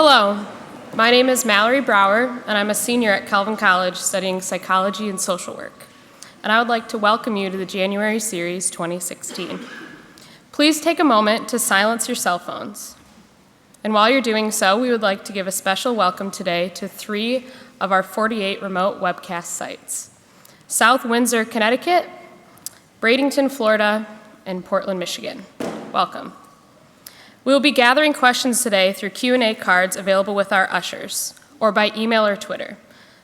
Hello, my name is Mallory Brower, and I'm a senior at Calvin College studying psychology and social work. And I would like to welcome you to the January Series 2016. Please take a moment to silence your cell phones. And while you're doing so, we would like to give a special welcome today to 3 of our 48 remote webcast sites: South Windsor, Connecticut, Bradenton, Florida, and Portland, Michigan. Welcome. We will be gathering questions today through Q&A cards available with our ushers, or by email or Twitter.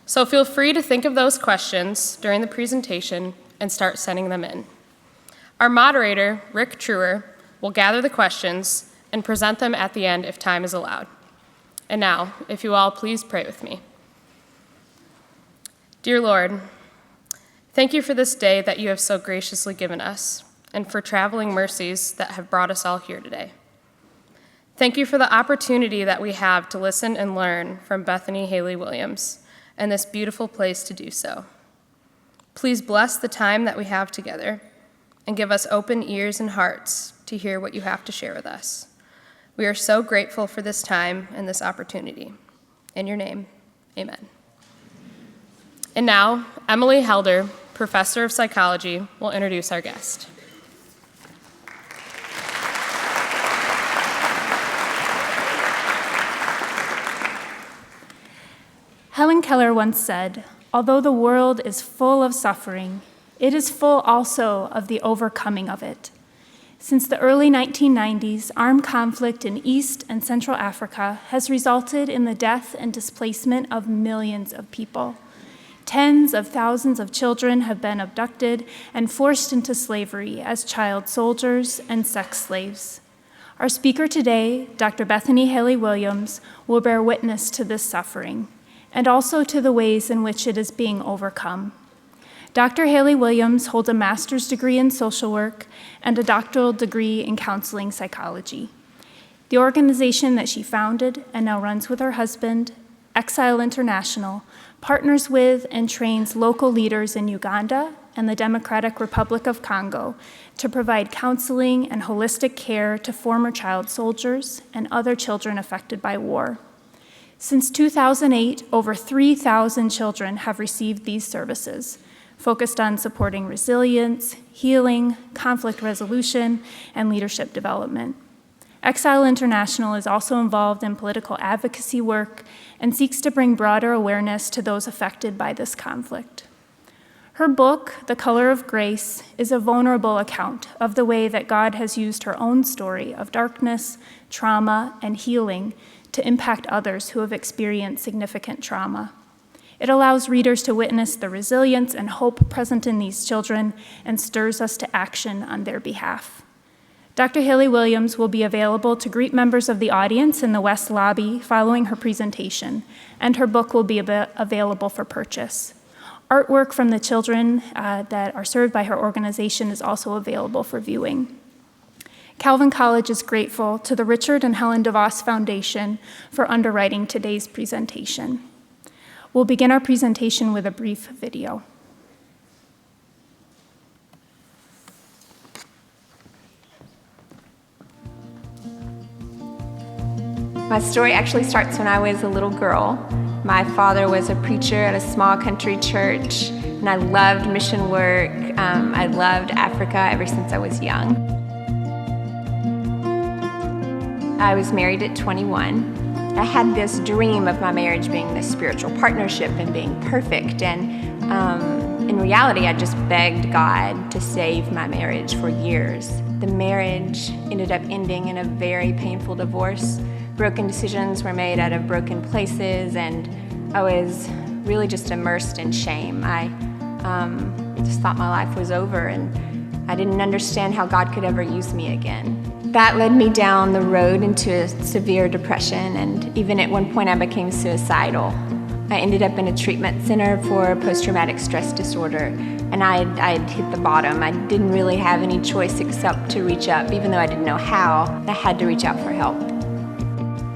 So feel free to think of those questions during the presentation and start sending them in. Our moderator, Rick Truer, will gather the questions and present them at the end if time is allowed. And now, if you all please pray with me. Dear Lord, thank you for this day that you have so graciously given us, and for traveling mercies that have brought us all here today. Thank you for the opportunity that we have to listen and learn from Bethany Haley Williams, and this beautiful place to do so. Please bless the time that we have together, and give us open ears and hearts to hear what you have to share with us. We are so grateful for this time and this opportunity. In your name, amen. And now, Emily Helder, Professor of Psychology, will introduce our guest. Helen Keller once said, "Although the world is full of suffering, it is full also of the overcoming of it." Since the early 1990s, armed conflict in East and Central Africa has resulted in the death and displacement of millions of people. Tens of thousands of children have been abducted and forced into slavery as child soldiers and sex slaves. Our speaker today, Dr. Bethany Haley Williams, will bear witness to this suffering, and also to the ways in which it is being overcome. Dr. Haley Williams holds a master's degree in social work and a doctoral degree in counseling psychology. The organization that she founded and now runs with her husband, Exile International, partners with and trains local leaders in Uganda and the Democratic Republic of Congo to provide counseling and holistic care to former child soldiers and other children affected by war. Since 2008, over 3,000 children have received these services, focused on supporting resilience, healing, conflict resolution, and leadership development. Exile International is also involved in political advocacy work and seeks to bring broader awareness to those affected by this conflict. Her book, The Color of Grace, is a vulnerable account of the way that God has used her own story of darkness, trauma, and healing to impact others who have experienced significant trauma. It allows readers to witness the resilience and hope present in these children and stirs us to action on their behalf. Dr. Haley Williams will be available to greet members of the audience in the West Lobby following her presentation, and her book will be available for purchase. Artwork from the children that are served by her organization is also available for viewing. Calvin College is grateful to the Richard and Helen DeVos Foundation for underwriting today's presentation. We'll begin our presentation with a brief video. My story actually starts when I was a little girl. My father was a preacher at a small country church, and I loved mission work. I loved Africa ever since I was young. I was married at 21. I had this dream of my marriage being this spiritual partnership and being perfect, and in reality, I just begged God to save my marriage for years. The marriage ended up ending in a very painful divorce. Broken decisions were made out of broken places, and I was really just immersed in shame. I just thought my life was over, and I didn't understand how God could ever use me again. That led me down the road into a severe depression, and even at one point I became suicidal. I ended up in a treatment center for post-traumatic stress disorder, and I'd hit the bottom. I didn't really have any choice except to reach up, even though I didn't know how. I had to reach out for help.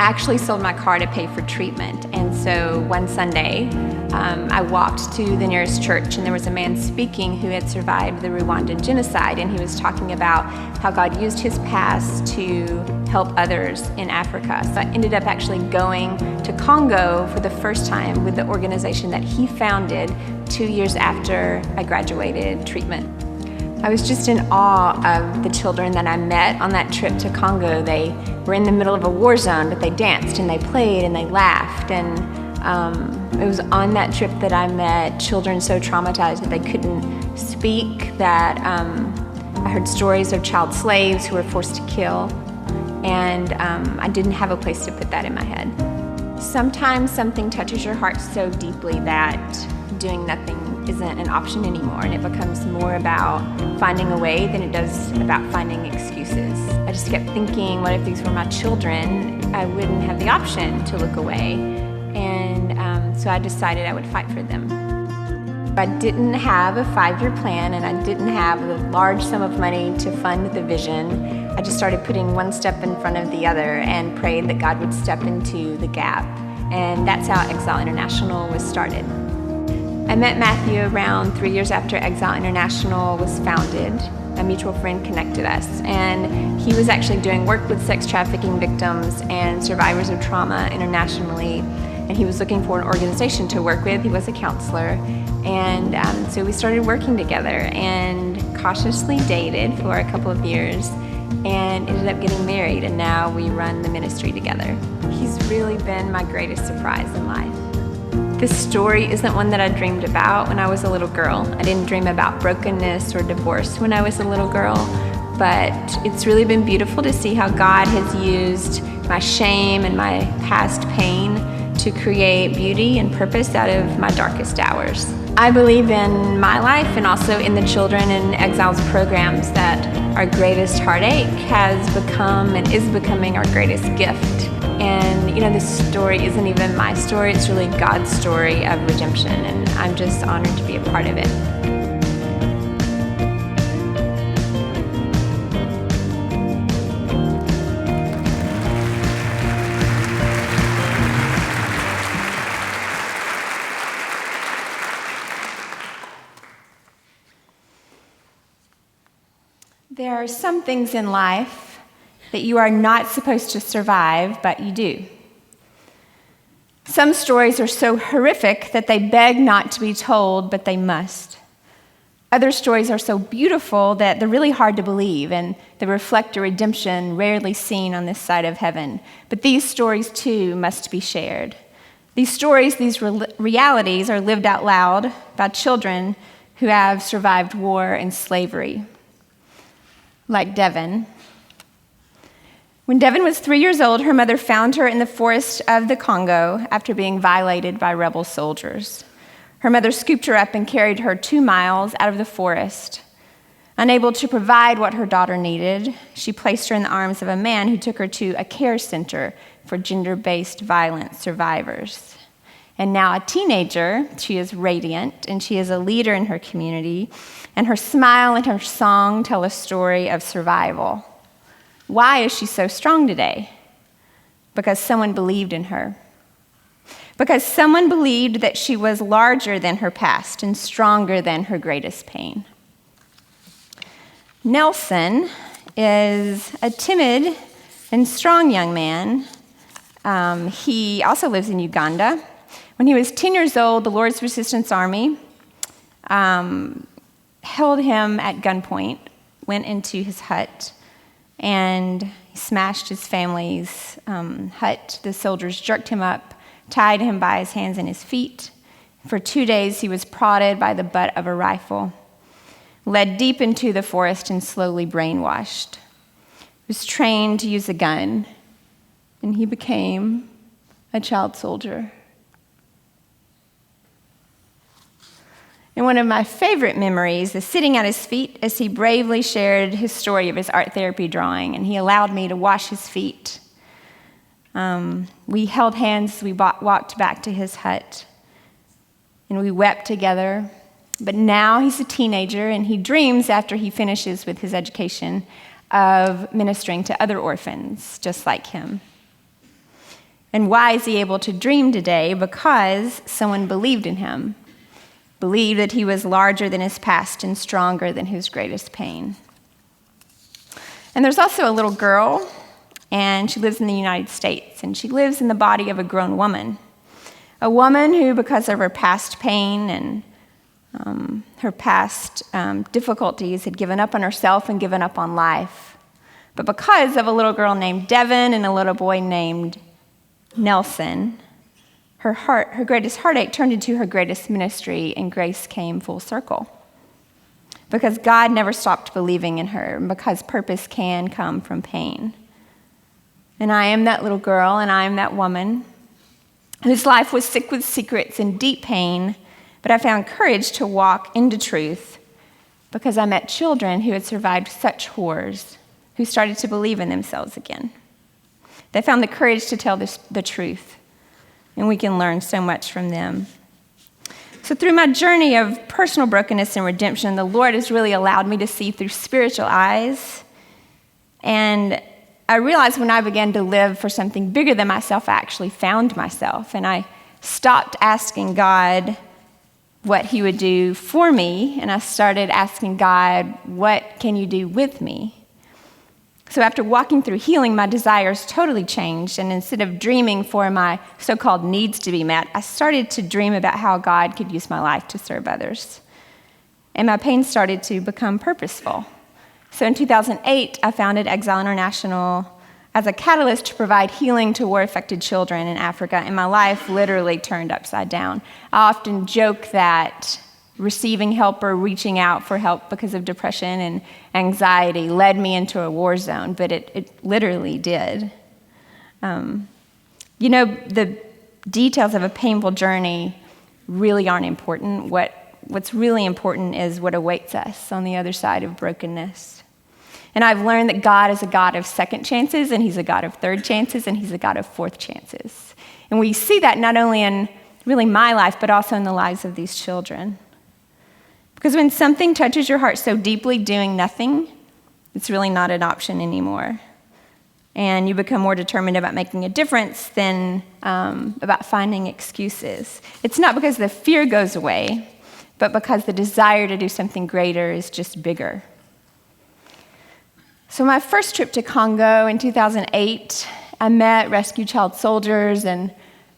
I actually sold my car to pay for treatment. And so one Sunday, I walked to the nearest church, and there was a man speaking who had survived the Rwandan genocide, and he was talking about how God used his past to help others in Africa. So I ended up actually going to Congo for the first time with the organization that he founded 2 years after I graduated treatment. I was just in awe of the children that I met on that trip to Congo. They were in the middle of a war zone, but they danced and they played and they laughed. And it was on that trip that I met children so traumatized that they couldn't speak, that I heard stories of child slaves who were forced to kill. And I didn't have a place to put that in my head. Sometimes something touches your heart so deeply that doing nothing isn't an option anymore, and it becomes more about finding a way than it does about finding excuses. I just kept thinking, what if these were my children? I wouldn't have the option to look away, and so I decided I would fight for them. I didn't have a 5-year plan, and I didn't have a large sum of money to fund the vision. I just started putting one step in front of the other and prayed that God would step into the gap, and that's how Exile International was started. I met Matthew around 3 years after Exile International was founded. A mutual friend connected us, and he was actually doing work with sex trafficking victims and survivors of trauma internationally, and he was looking for an organization to work with. He was a counselor, and so we started working together and cautiously dated for a couple of years and ended up getting married, and now we run the ministry together. He's really been my greatest surprise in life. This story isn't one that I dreamed about when I was a little girl. I didn't dream about brokenness or divorce when I was a little girl, but it's really been beautiful to see how God has used my shame and my past pain to create beauty and purpose out of my darkest hours. I believe in my life and also in the Children in Exile's programs that our greatest heartache has become and is becoming our greatest gift. And this story isn't even my story, it's really God's story of redemption, and I'm just honored to be a part of it. There are some things in life that you are not supposed to survive, but you do. Some stories are so horrific that they beg not to be told, but they must. Other stories are so beautiful that they're really hard to believe, and they reflect a redemption rarely seen on this side of heaven. But these stories, too, must be shared. These stories, these realities are lived out loud by children who have survived war and slavery, like Devin. When Devin was 3 years old, her mother found her in the forest of the Congo after being violated by rebel soldiers. Her mother scooped her up and carried her 2 miles out of the forest. Unable to provide what her daughter needed, she placed her in the arms of a man who took her to a care center for gender-based violence survivors. And now a teenager, she is radiant, and she is a leader in her community, and her smile and her song tell a story of survival. Why is she so strong today? Because someone believed in her. Because someone believed that she was larger than her past and stronger than her greatest pain. Nelson is a timid and strong young man. He also lives in Uganda. When he was 10 years old, the Lord's Resistance Army held him at gunpoint, went into his hut, and he smashed his family's hut. The soldiers jerked him up, tied him by his hands and his feet. For 2 days, he was prodded by the butt of a rifle, led deep into the forest, and slowly brainwashed. He was trained to use a gun, and he became a child soldier. And one of my favorite memories is sitting at his feet as he bravely shared his story of his art therapy drawing, and he allowed me to wash his feet. We held hands as we walked back to his hut, and we wept together. But now he's a teenager, and he dreams, after he finishes with his education, of ministering to other orphans just like him. And why is he able to dream today? Because someone believed in him, believed that he was larger than his past and stronger than his greatest pain. And there's also a little girl, and she lives in the United States, and she lives in the body of a grown woman. A woman who, because of her past pain and her past difficulties, had given up on herself and given up on life. But because of a little girl named Devin and a little boy named Nelson, her greatest heartache turned into her greatest ministry, and grace came full circle. Because God never stopped believing in her, and because purpose can come from pain. And I am that little girl, and I am that woman whose life was sick with secrets and deep pain, but I found courage to walk into truth because I met children who had survived such horrors, who started to believe in themselves again. They found the courage to tell the truth, and we can learn so much from them. So through my journey of personal brokenness and redemption, the Lord has really allowed me to see through spiritual eyes. And I realized when I began to live for something bigger than myself, I actually found myself. And I stopped asking God what he would do for me, and I started asking God, what can you do with me? So after walking through healing, my desires totally changed, and instead of dreaming for my so-called needs to be met, I started to dream about how God could use my life to serve others. And my pain started to become purposeful. So in 2008, I founded Exile International as a catalyst to provide healing to war-affected children in Africa, and my life literally turned upside down. I often joke that receiving help or reaching out for help because of depression and anxiety led me into a war zone, but it literally did. The details of a painful journey really aren't important. What's really important is what awaits us on the other side of brokenness. And I've learned that God is a God of second chances, and he's a God of third chances, and he's a God of fourth chances. And we see that not only in really my life, but also in the lives of these children. Because when something touches your heart so deeply, doing nothing, it's really not an option anymore. And you become more determined about making a difference than about finding excuses. It's not because the fear goes away, but because the desire to do something greater is just bigger. So my first trip to Congo in 2008, I met rescue child soldiers, and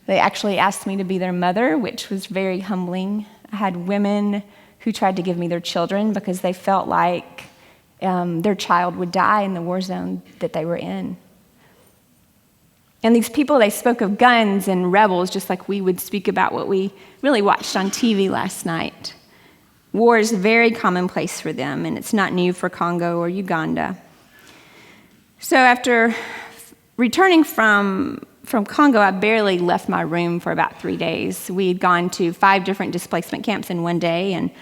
they actually asked me to be their mother, which was very humbling. I had women who tried to give me their children because they felt like their child would die in the war zone that they were in. And these people, they spoke of guns and rebels just like we would speak about what we really watched on TV last night. War is very commonplace for them, and it's not new for Congo or Uganda. So after returning from Congo, I barely left my room for about 3 days. We had gone to 5 different displacement camps in one day, and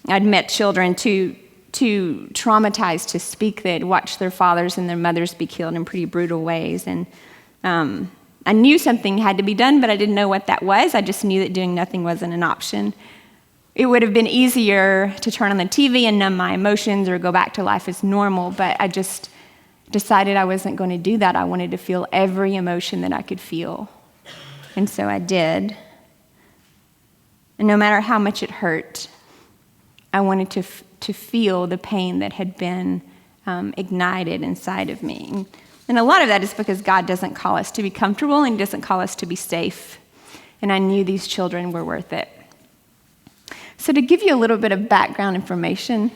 I'd met children too traumatized to speak that had watched their fathers and their mothers be killed in pretty brutal ways. And I knew something had to be done, but I didn't know what that was. I just knew that doing nothing wasn't an option. It would have been easier to turn on the TV and numb my emotions or go back to life as normal, but I just decided I wasn't going to do that. I wanted to feel every emotion that I could feel. And so I did. And no matter how much it hurt, I wanted to feel the pain that had been ignited inside of me. And a lot of that is because God doesn't call us to be comfortable, and he doesn't call us to be safe. And I knew these children were worth it. So to give you a little bit of background information,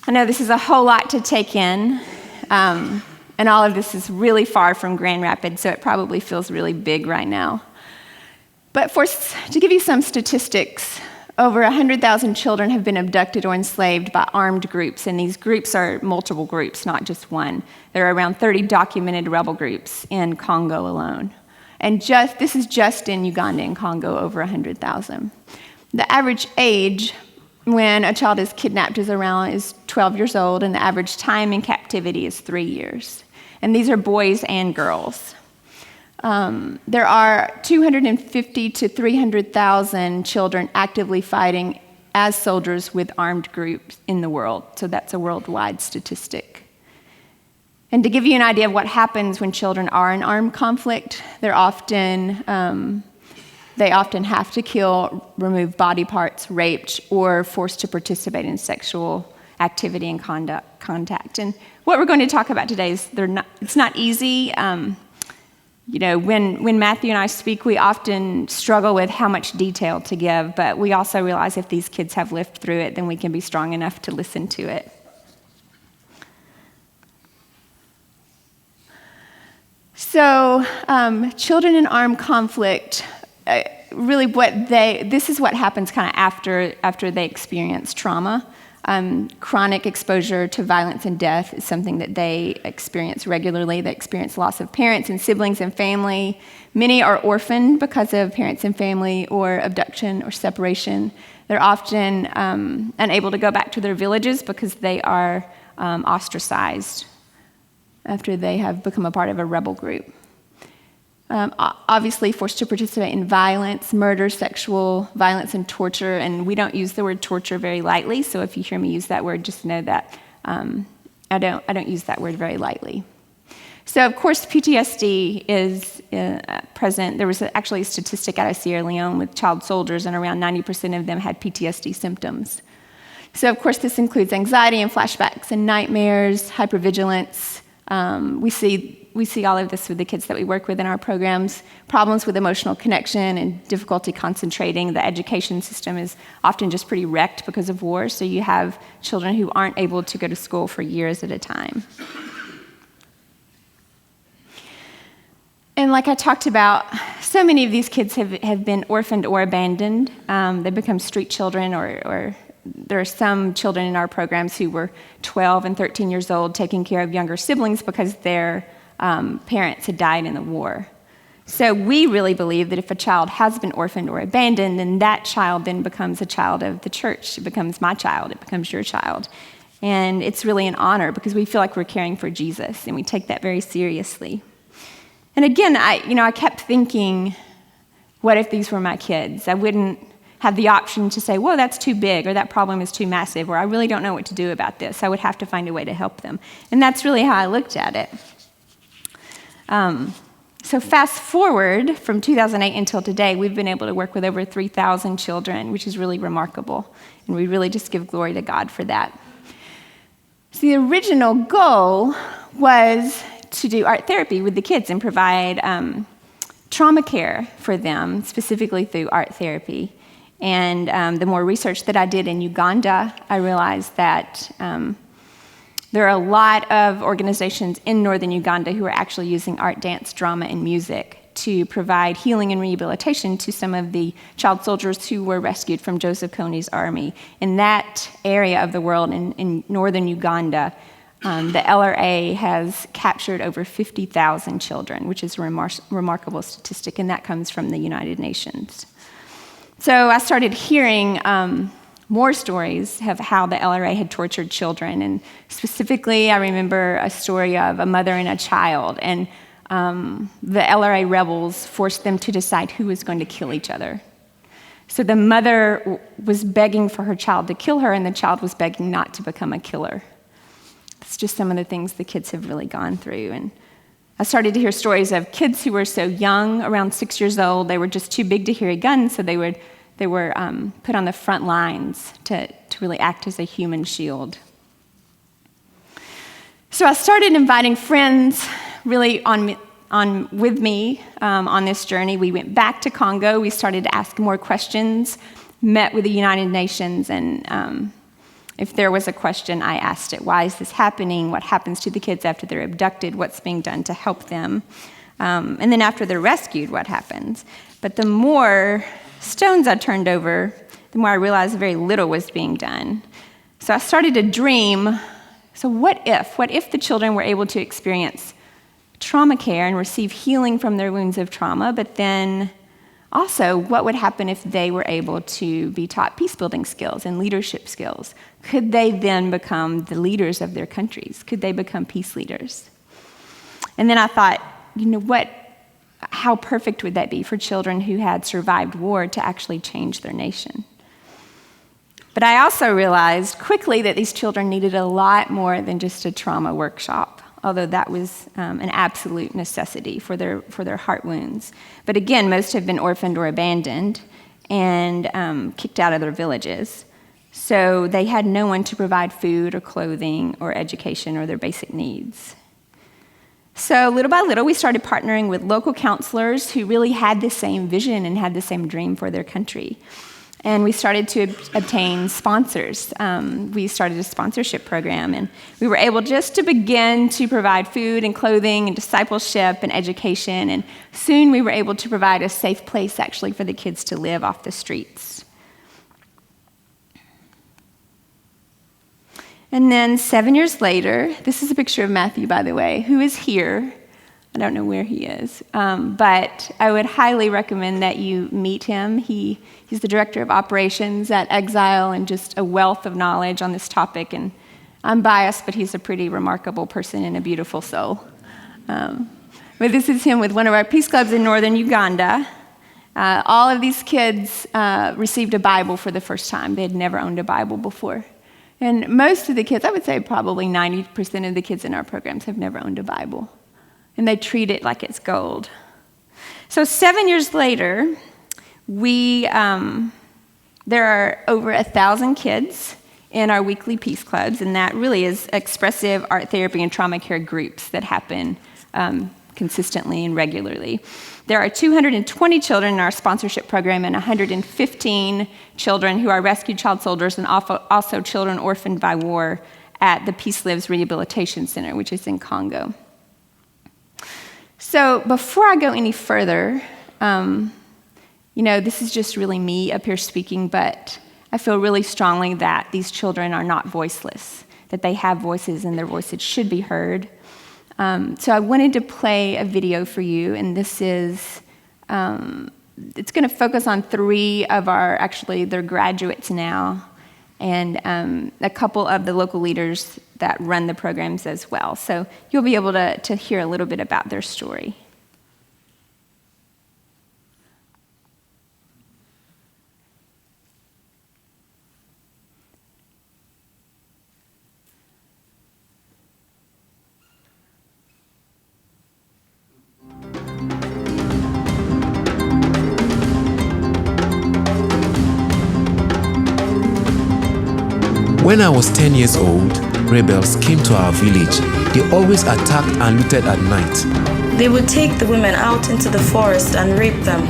I know this is a whole lot to take in. And all of this is really far from Grand Rapids, so it probably feels really big right now. But to give you some statistics, over 100,000 children have been abducted or enslaved by armed groups, and these groups are multiple groups, not just one. There are around 30 documented rebel groups in Congo alone. And this is just in Uganda and Congo, over 100,000. The average age when a child is kidnapped is 12 years old, and the average time in captivity is 3 years. And these are boys and girls. There are 250 to 300,000 children actively fighting as soldiers with armed groups in the world. So that's a worldwide statistic. And to give you an idea of what happens when children are in armed conflict, they often have to kill, remove body parts, raped, or forced to participate in sexual activity and contact. And what we're going to talk about today is it's not easy. When Matthew and I speak, we often struggle with how much detail to give, but we also realize if these kids have lived through it, then we can be strong enough to listen to it. So, children in armed conflict, really this is what happens kind of after they experience trauma. Chronic exposure to violence and death is something that they experience regularly. They experience loss of parents and siblings and family. Many are orphaned because of parents and family or abduction or separation. They're often unable to go back to their villages because they are ostracized after they have become a part of a rebel group. Obviously forced to participate in violence, murder, sexual violence, and torture. And we don't use the word torture very lightly, so if you hear me use that word, just know that I don't use that word very lightly. So, of course, PTSD is present. There was actually a statistic out of Sierra Leone with child soldiers, and around 90% of them had PTSD symptoms. So, of course, this includes anxiety and flashbacks and nightmares, hypervigilance. We see all of this with the kids that we work with in our programs, problems with emotional connection and difficulty concentrating. The education system is often just pretty wrecked because of war, so you have children who aren't able to go to school for years at a time. And like I talked about, so many of these kids have been orphaned or abandoned. They become street children, or there are some children in our programs who were 12 and 13 years old taking care of younger siblings because their parents had died in the war. So we really believe that if a child has been orphaned or abandoned, then that child then becomes a child of the church. It becomes my child. It becomes your child. And it's really an honor because we feel like we're caring for Jesus, and we take that very seriously. And again, I kept thinking, what if these were my kids? I wouldn't have the option to say, well, that's too big, or that problem is too massive, or I really don't know what to do about this. I would have to find a way to help them. And that's really how I looked at it. So fast forward from 2008 until today, we've been able to work with over 3,000 children, which is really remarkable. And we really just give glory to God for that. So the original goal was to do art therapy with the kids and provide trauma care for them, specifically through art therapy. And the more research that I did in Uganda, I realized that there are a lot of organizations in northern Uganda who are actually using art, dance, drama, and music to provide healing and rehabilitation to some of the child soldiers who were rescued from Joseph Kony's army. In that area of the world, in northern Uganda, the LRA has captured over 50,000 children, which is a remarkable statistic, and that comes from the United Nations. So I started hearing more stories of how the LRA had tortured children. And specifically, I remember a story of a mother and a child. And the LRA rebels forced them to decide who was going to kill each other. So the mother was begging for her child to kill her, and the child was begging not to become a killer. It's just some of the things the kids have really gone through. And I started to hear stories of kids who were so young, around 6 years old, they were just too big to carry guns, so they were put on the front lines to really act as a human shield. So I started inviting friends really with me on this journey. We went back to Congo. We started to ask more questions, met with the United Nations, and if there was a question, I asked it. Why is this happening? What happens to the kids after they're abducted? What's being done to help them? And then after they're rescued, what happens? But the more stones I turned over, the more I realized very little was being done. So I started to dream, so what if the children were able to experience trauma care and receive healing from their wounds of trauma, but then also what would happen if they were able to be taught peace-building skills and leadership skills? Could they then become the leaders of their countries? Could they become peace leaders? And then I thought, how perfect would that be for children who had survived war to actually change their nation? But I also realized quickly that these children needed a lot more than just a trauma workshop. although that was an absolute necessity for their heart wounds. But again, most have been orphaned or abandoned and kicked out of their villages. So they had no one to provide food or clothing or education or their basic needs. So little by little, we started partnering with local counselors who really had the same vision and had the same dream for their country. And we started to obtain sponsors. We started a sponsorship program, and we were able just to begin to provide food and clothing and discipleship and education. And soon we were able to provide a safe place, actually, for the kids to live off the streets. And then 7 years later, this is a picture of Matthew, by the way, who is here. I don't know where he is, but I would highly recommend that you meet him. He's the director of operations at Exile and just a wealth of knowledge on this topic. And I'm biased, but he's a pretty remarkable person and a beautiful soul. But this is him with one of our peace clubs in northern Uganda. All of these kids received a Bible for the first time. They had never owned a Bible before. And most of the kids, I would say probably 90% of the kids in our programs have never owned a Bible. And they treat it like it's gold. So 7 years later, there are over 1,000 kids in our weekly peace clubs, and that really is expressive art therapy and trauma care groups that happen consistently and regularly. There are 220 children in our sponsorship program and 115 children who are rescued child soldiers and also children orphaned by war at the Peace Lives Rehabilitation Center, which is in Congo. So before I go any further, this is just really me up here speaking, but I feel really strongly that these children are not voiceless, that they have voices and their voices should be heard. So I wanted to play a video for you, and this is, it's going to focus on 3 of they're graduates now, and a couple of the local leaders that run the programs as well. So you'll be able to hear a little bit about their story. When I was 10 years old, rebels came to our village. They always attacked and looted at night. They would take the women out into the forest and rape them.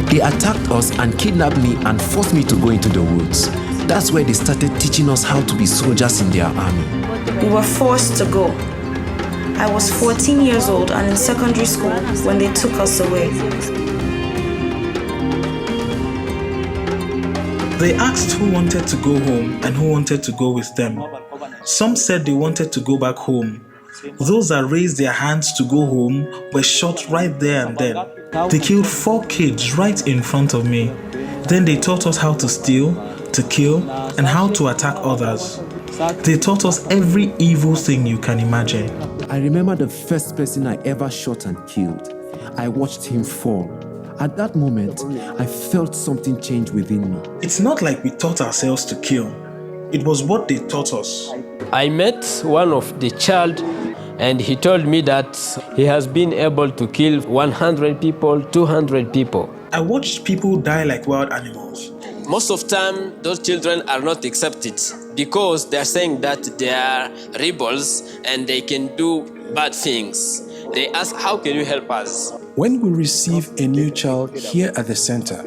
They attacked us and kidnapped me and forced me to go into the woods. That's where they started teaching us how to be soldiers in their army. We were forced to go. I was 14 years old and in secondary school when they took us away. They asked who wanted to go home and who wanted to go with them. Some said they wanted to go back home. Those that raised their hands to go home were shot right there and then. They killed 4 kids right in front of me. Then they taught us how to steal, to kill, and how to attack others. They taught us every evil thing you can imagine. I remember the first person I ever shot and killed. I watched him fall. At that moment, I felt something change within me. It's not like we taught ourselves to kill. It was what they taught us. I met one of the child and he told me that he has been able to kill 100 people, 200 people. I watched people die like wild animals. Most of the time, those children are not accepted because they are saying that they are rebels and they can do bad things. They ask, how can you help us? When we receive a new child here at the center,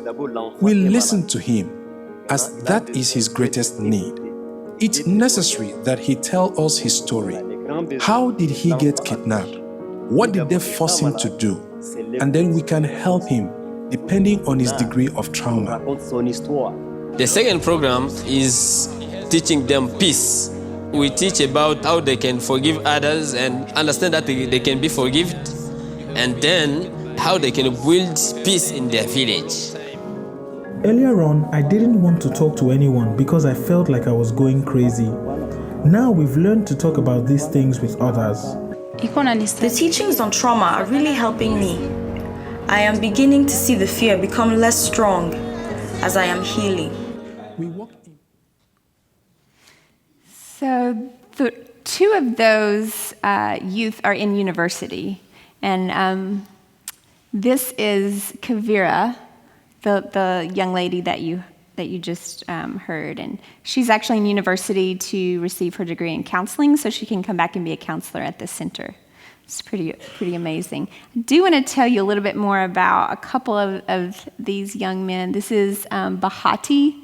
we listen to him, as that is his greatest need. It's necessary that he tell us his story. How did he get kidnapped? What did they force him to do? And then we can help him, depending on his degree of trauma. The second program is teaching them peace. We teach about how they can forgive others and understand that they can be forgiven, and then how they can build peace in their village. Earlier on, I didn't want to talk to anyone because I felt like I was going crazy. Now we've learned to talk about these things with others. The teachings on trauma are really helping me. I am beginning to see the fear become less strong as I am healing. So two of those youth are in university. And this is Kavira, the young lady that you just heard. And she's actually in university to receive her degree in counseling, so she can come back and be a counselor at the center. It's pretty amazing. I do want to tell you a little bit more about a couple of these young men. This is Bahati.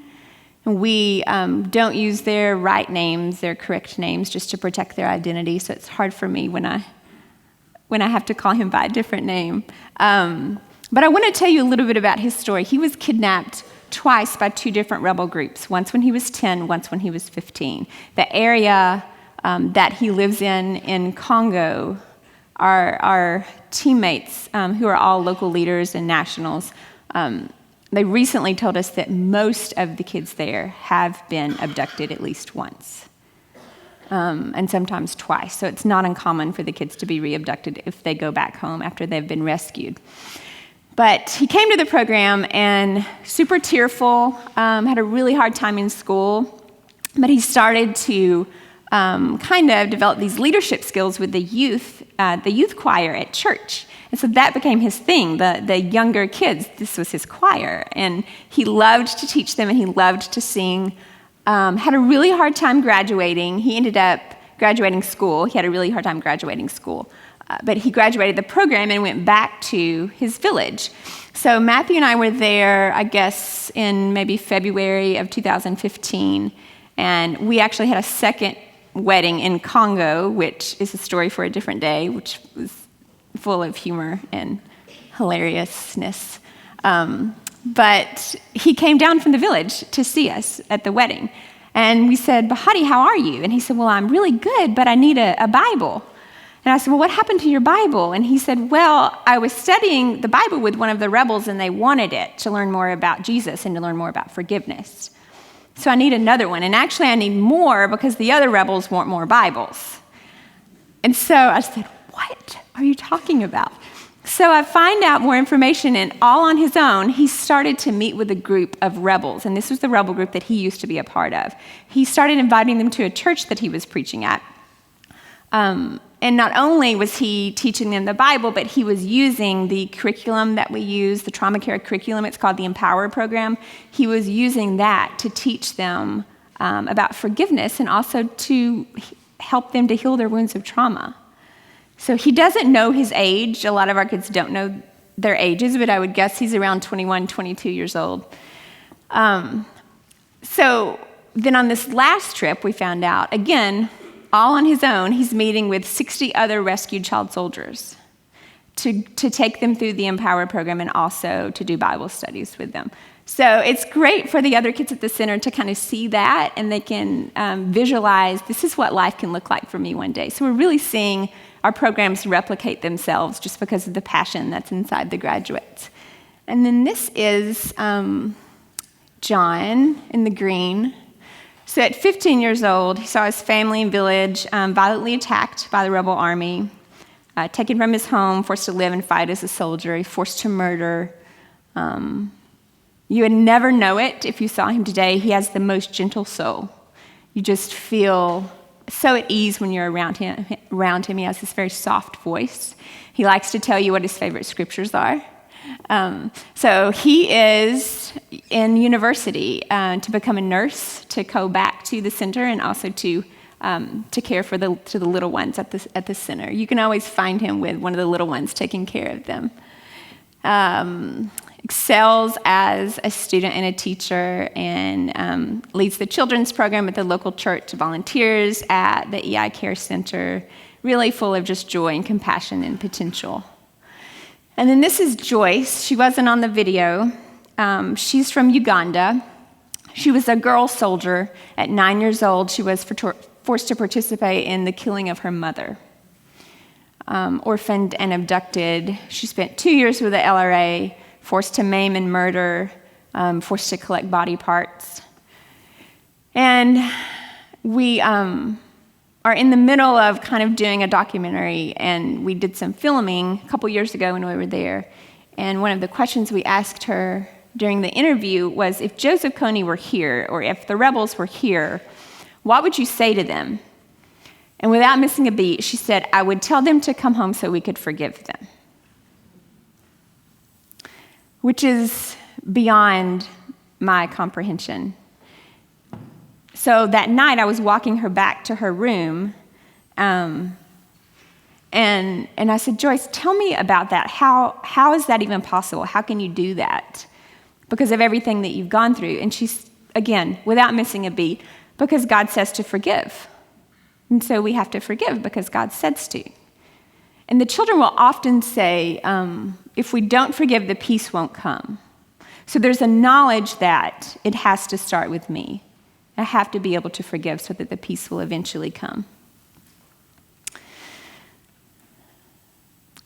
We don't use their right names, their correct names, just to protect their identity, so it's hard for me when I have to call him by a different name. But I want to tell you a little bit about his story. He was kidnapped twice by two different rebel groups, once when he was 10, once when he was 15. The area that he lives in Congo, our teammates, who are all local leaders and nationals, they recently told us that most of the kids there have been abducted at least once, and sometimes twice. So it's not uncommon for the kids to be re-abducted if they go back home after they've been rescued. But he came to the program and super tearful, had a really hard time in school, but he started to kind of develop these leadership skills with the youth choir at church. And so that became his thing, the younger kids. This was his choir. And he loved to teach them and he loved to sing. Had a really hard time graduating. He ended up graduating school. He had a really hard time graduating school. But he graduated the program and went back to his village. So Matthew and I were there, I guess, in maybe February of 2015. And we actually had a second wedding in Congo, which is a story for a different day, which was full of humor and hilariousness. But he came down from the village to see us at the wedding. And we said, Bahati, how are you? And he said, well, I'm really good, but I need a Bible. And I said, well, what happened to your Bible? And he said, well, I was studying the Bible with one of the rebels, and they wanted it to learn more about Jesus and to learn more about forgiveness. So I need another one. And actually, I need more because the other rebels want more Bibles. And so I said, what are you talking about? So I find out more information, and all on his own, he started to meet with a group of rebels. And this was the rebel group that he used to be a part of. He started inviting them to a church that he was preaching at. And not only was he teaching them the Bible, but he was using the curriculum that we use, the trauma care curriculum. It's called the Empower program. He was using that to teach them about forgiveness and also to help them to heal their wounds of trauma. So he doesn't know his age. A lot of our kids don't know their ages, but I would guess he's around 21, 22 years old. So then on this last trip, we found out, again, all on his own, he's meeting with 60 other rescued child soldiers to take them through the Empower program and also to do Bible studies with them. So it's great for the other kids at the center to kind of see that, and they can visualize, this is what life can look like for me one day. So we're really seeing our programs replicate themselves just because of the passion that's inside the graduates. And then this is John in the green. So at 15 years old, he saw his family and village violently attacked by the rebel army, taken from his home, forced to live and fight as a soldier, forced to murder. You would never know it if you saw him today. He has the most gentle soul. You just feel so at ease when you're around him. He has this very soft voice. He likes to tell you what his favorite scriptures are. So he is in university to become a nurse, to go back to the center, and also to care for the little ones at the center. You can always find him with one of the little ones taking care of them. Excels as a student and a teacher, and leads the children's program at the local church, volunteers at the EI Care Center, really full of just joy and compassion and potential. And then this is Joyce. She wasn't on the video. She's from Uganda. She was a girl soldier. At 9 years old, she was forced to participate in the killing of her mother. Orphaned and abducted. She spent 2 years with the LRA, forced to maim and murder, forced to collect body parts. And we are in the middle of kind of doing a documentary, and we did some filming a couple years ago when we were there. And one of the questions we asked her during the interview was, if Joseph Kony were here, or if the rebels were here, what would you say to them? And without missing a beat, she said, I would tell them to come home so we could forgive them. Which is beyond my comprehension. So that night I was walking her back to her room, and I said, Joyce, tell me about that. How is that even possible? How can you do that? Because of everything that you've gone through. And she's, again, without missing a beat, because God says to forgive. And so we have to forgive because God says to. And the children will often say, if we don't forgive, the peace won't come. So there's a knowledge that it has to start with me. I have to be able to forgive so that the peace will eventually come.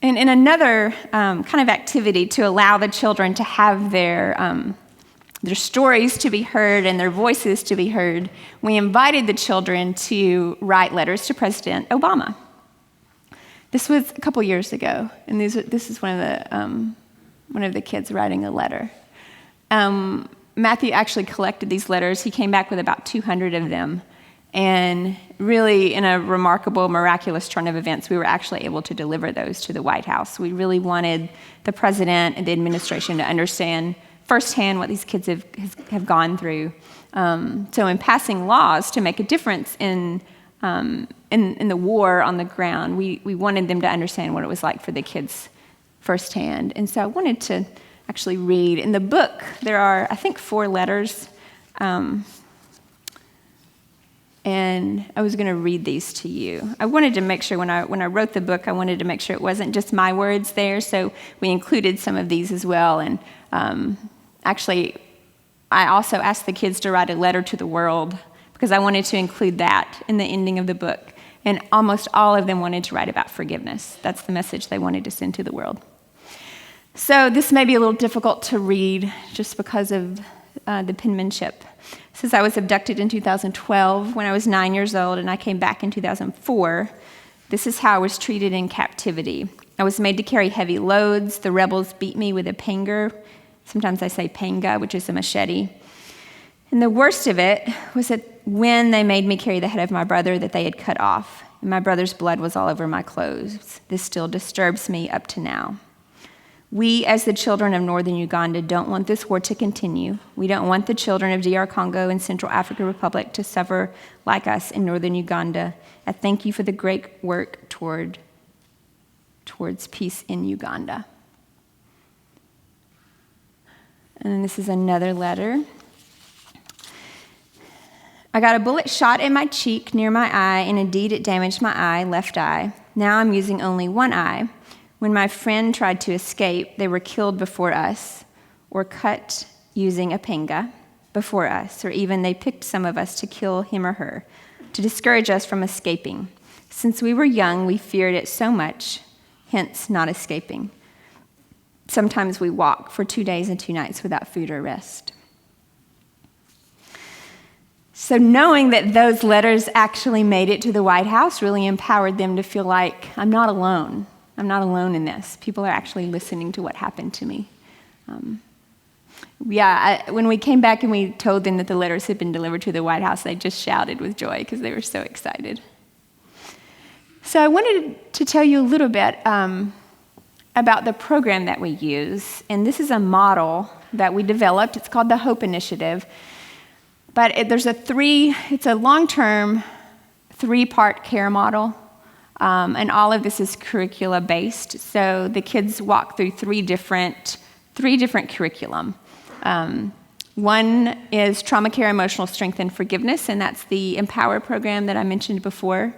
And in another kind of activity to allow the children to have their stories to be heard and their voices to be heard, we invited the children to write letters to President Obama. This was a couple years ago, and this is one of the kids writing a letter. Matthew actually collected these letters. He came back with about 200 of them, and really, in a remarkable, miraculous turn of events, we were actually able to deliver those to the White House. We really wanted the president and the administration to understand firsthand what these kids have gone through. So in passing laws to make a difference in the war on the ground, we wanted them to understand what it was like for the kids firsthand. And so I wanted to actually read. In the book, there are, I think, 4 letters. And I was going to read these to you. I wanted to make sure when I wrote the book, I wanted to make sure it wasn't just my words there, so we included some of these as well. And actually, I also asked the kids to write a letter to the world because I wanted to include that in the ending of the book. And almost all of them wanted to write about forgiveness. That's the message they wanted to send to the world. So this may be a little difficult to read just because of the penmanship. It says, I was abducted in 2012 when I was 9 years old, and I came back in 2004. This is how I was treated in captivity. I was made to carry heavy loads. The rebels beat me with a panger. Sometimes I say panga, which is a machete. And the worst of it was that when they made me carry the head of my brother that they had cut off, and my brother's blood was all over my clothes. This still disturbs me up to now. We, as the children of northern Uganda, don't want this war to continue. We don't want the children of DR Congo and Central African Republic to suffer like us in northern Uganda. I thank you for the great work towards peace in Uganda. And this is another letter. I got a bullet shot in my cheek near my eye, and indeed it damaged my eye, left eye. Now I'm using only one eye. When my friend tried to escape, they were killed before us, or cut using a panga before us, or even they picked some of us to kill him or her, to discourage us from escaping. Since we were young, we feared it so much, hence not escaping. Sometimes we walk for 2 days and 2 nights without food or rest. So knowing that those letters actually made it to the White House really empowered them to feel like, I'm not alone. I'm not alone in this. People are actually listening to what happened to me. When we came back and we told them that the letters had been delivered to the White House, they just shouted with joy because they were so excited. So I wanted to tell you a little bit about the program that we use. And this is a model that we developed. It's called the Hope Initiative. But it's a long-term 3-part care model. And all of this is curricula-based. So the kids walk through three different curriculum. One is trauma care, emotional strength, and forgiveness, and that's the Empower program that I mentioned before.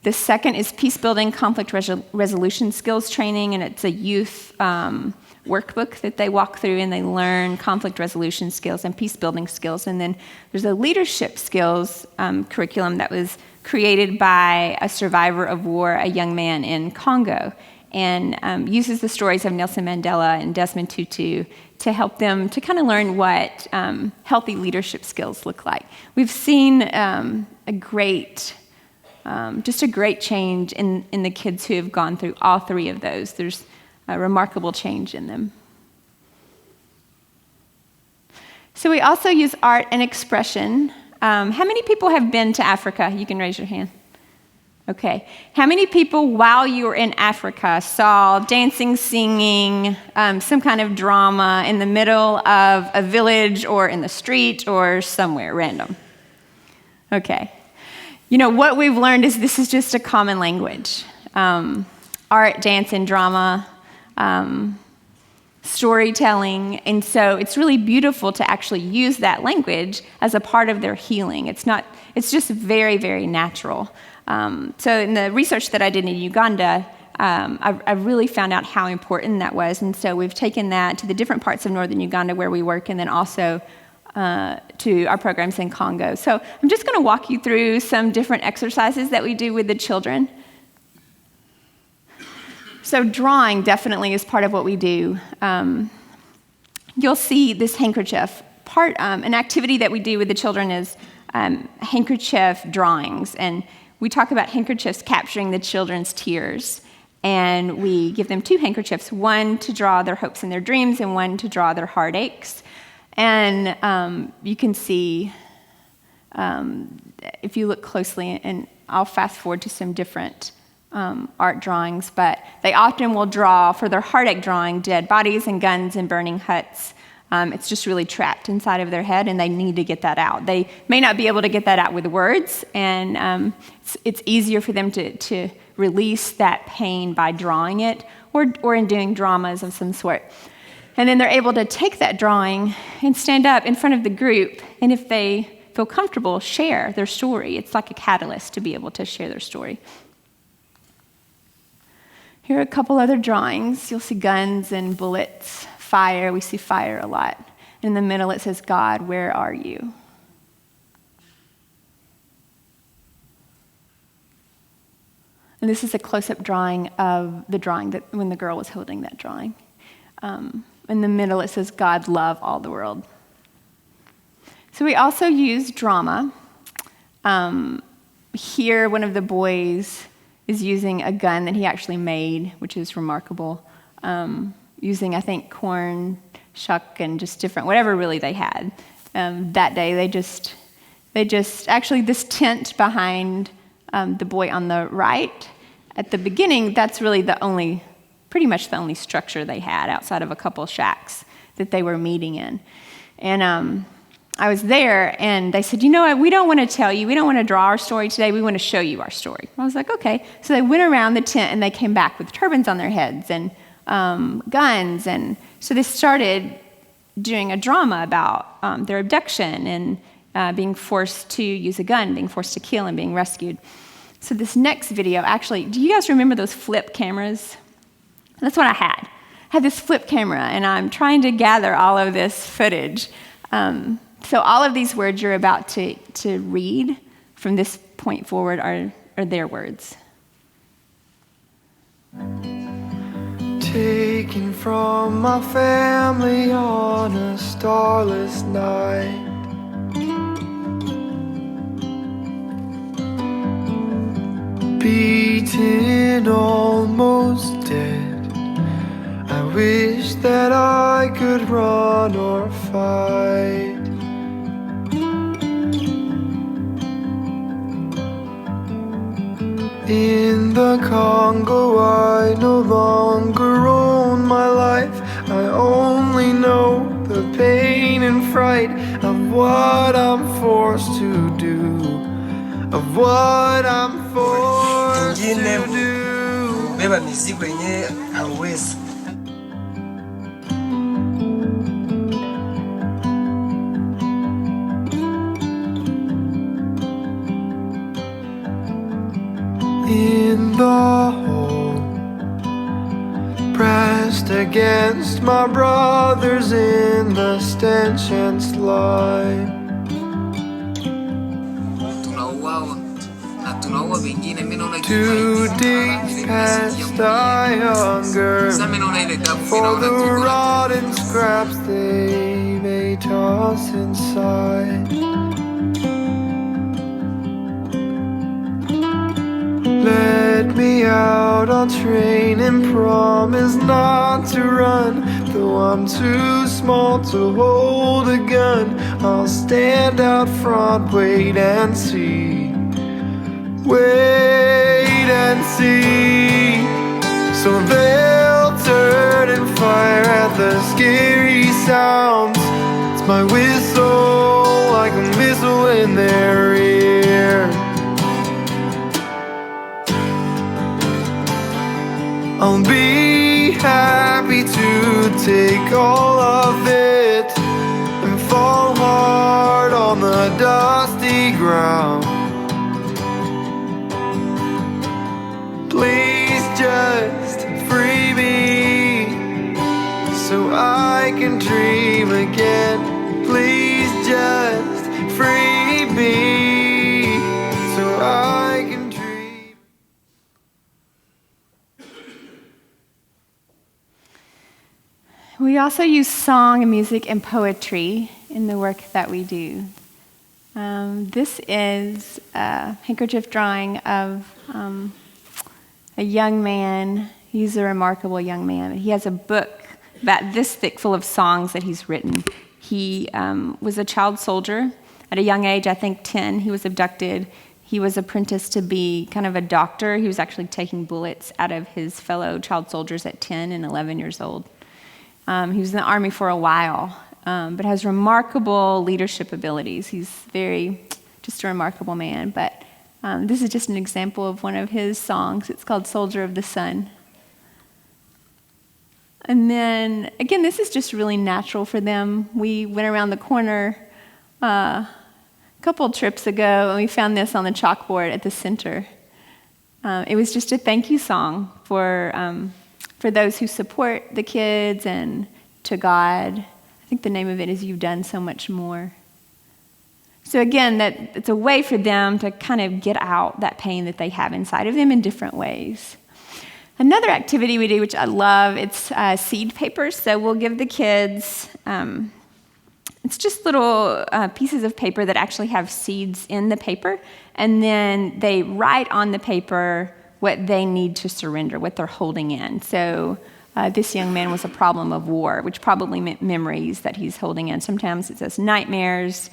The second is peace building, conflict resolution skills training, and it's a youth workbook that they walk through and they learn conflict resolution skills and peace building skills. And then there's a leadership skills curriculum that was created by a survivor of war, a young man in Congo, and uses the stories of Nelson Mandela and Desmond Tutu to help them to kind of learn what healthy leadership skills look like. We've seen a great change in the kids who have gone through all 3 of those. There's a remarkable change in them. So we also use art and expression. How many people have been to Africa? You can raise your hand. Okay. How many people, while you were in Africa, saw dancing, singing, some kind of drama in the middle of a village or in the street or somewhere random? Okay. You know, what we've learned is this is just a common language. Art, dance, and drama, storytelling. And so it's really beautiful to actually use that language as a part of their healing. It's just very, very natural. So in the research that I did in Uganda, I really found out how important that was. And so we've taken that to the different parts of northern Uganda where we work, and then also to our programs in Congo. So I'm just going to walk you through some different exercises that we do with the children. So drawing definitely is part of what we do. You'll see this handkerchief. An activity that we do with the children is handkerchief drawings. And we talk about handkerchiefs capturing the children's tears. And we give them 2 handkerchiefs, one to draw their hopes and their dreams and one to draw their heartaches. And you can see, if you look closely, and I'll fast forward to some different art drawings, but they often will draw, for their heartache drawing, dead bodies and guns and burning huts. It's just really trapped inside of their head, and they need to get that out. They may not be able to get that out with words, and it's easier for them to release that pain by drawing it or in doing dramas of some sort. And then they're able to take that drawing and stand up in front of the group, and if they feel comfortable, share their story. It's like a catalyst to be able to share their story. Here are a couple other drawings. You'll see guns and bullets, fire. We see fire a lot. In the middle it says, God, where are you? And this is a close-up drawing of the drawing that when the girl was holding that drawing. In the middle it says, God love all the world. So we also use drama. Here one of the boys is using a gun that he actually made, which is remarkable, using, I think, corn, shuck, and just different, whatever really they had. That day, they just, actually this tent behind the boy on the right, at the beginning, that's really pretty much the only structure they had outside of a couple shacks that they were meeting in. And I was there, and they said, you know what, we don't want to tell you, we don't want to draw our story today, we want to show you our story. I was like, okay. So they went around the tent, and they came back with turbans on their heads and guns, and so they started doing a drama about their abduction and being forced to use a gun, being forced to kill, and being rescued. So this next video, actually, do you guys remember those flip cameras? That's what I had. I had this flip camera, and I'm trying to gather all of this footage. So all of these words you're about to read from this point forward are their words. Taken from my family on a starless night, beaten, almost dead. I wish that I could run or fight. In the Congo, I no longer own my life. I only know the pain and fright of what I'm forced to do, of what I'm forced to do. Beba mizigo yenyewe hauwezi. In the hole, pressed against my brothers in the stench and slime. Too deep past I hunger for the rotten scraps they may toss inside. Let me out, I'll train and promise not to run. Though I'm too small to hold a gun, I'll stand out front, wait and see. wait and see. So they'll turn and fire at the scary sounds. It's my whistle like a missile in their ear. I'll be happy to take all of it and fall hard on the dusty ground. Please just free me so I can dream again. Please just free me so I can dream. We also use song and music and poetry in the work that we do. This is a handkerchief drawing of a young man. He's a remarkable young man. He has a book about this thick full of songs that he's written. He was a child soldier at a young age, I think 10. He was abducted. He was apprenticed to be kind of a doctor. He was actually taking bullets out of his fellow child soldiers at 10 and 11 years old. He was in the Army for a while, but has remarkable leadership abilities. He's just a remarkable man. But this is just an example of one of his songs. It's called Soldier of the Sun. And then, again, this is just really natural for them. We went around the corner a couple trips ago, and we found this on the chalkboard at the center. It was just a thank you song for those who support the kids and to God. I think the name of it is You've Done So Much More. So again, that it's a way for them to kind of get out that pain that they have inside of them in different ways. Another activity we do, which I love, it's seed papers. So we'll give the kids, it's just little pieces of paper that actually have seeds in the paper, and then they write on the paper what they need to surrender, what they're holding in. So this young man was a problem of war, which probably meant memories that he's holding in. Sometimes it says nightmares.